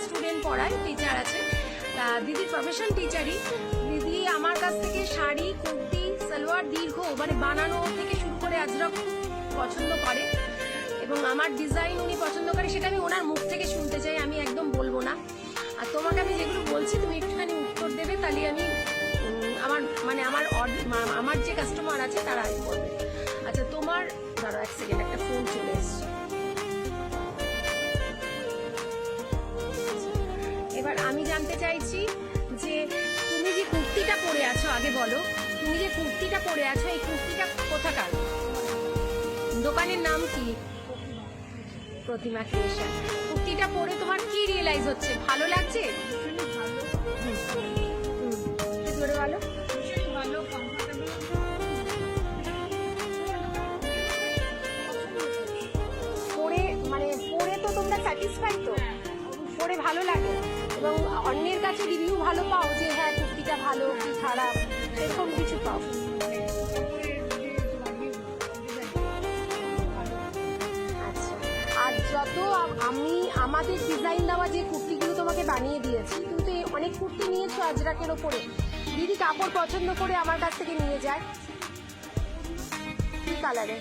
Student পড়ায়, teacher আছে। দিদি প্রফেশন টিচারই। দিদি আমার কাছ থেকে শাড়ি, কুর্তি, সালোয়ার দীর্ঘ মানে বানানো থেকে শুরু করে আজরাক খুব পছন্দ করে, এবং আমার ডিজাইন উনি পছন্দ করে, সেটা আমি ওনার মুখ থেকে শুনতে চাই, আমি একদম বলবো না। আর তোমাকে আমি যেগুলো বলছি তুমি একটুখানি উত্তর দেবে, তাহলে আমি আমার মানে আমার যে কাস্টমার আছে তারা বলবে। আচ্ছা তোমার ধরো এক সেকেন্ড, একটা ফোন চলে এসছে। এবার আমি জানতে চাইছি যে তুমি যে কুর্তিটা পরে আছো, আগে বলো তুমি যে কুর্তিটা পরে আছো এই কুর্তিটা কোথাকার, দোকানের নাম কি? প্রতিমা ক্রিয়েশন। কুর্তিটা পরে তোমার কি রিয়েলাইজ হচ্ছে, ভালো লাগছে? ভালো পরে মানে পরে তো তোমরা স্যাটিসফাই তো, পরে ভালো লাগে এবং অন্যের কাছে রিভিউ ভালো পাও যে হ্যাঁ কুর্তিটা ভালো কি খারাপ, এরকম কিছু পাও? আচ্ছা, আর যত আমি আমাদের ডিজাইন দেওয়া যে কুর্তিগুলো তোমাকে বানিয়ে দিয়েছি, কিন্তু অনেক কুর্তি নিয়েছো আজরাকের ওপরে, দিদি কাপড় পছন্দ করে আমার কাছ থেকে নিয়ে যায় কি কালারে?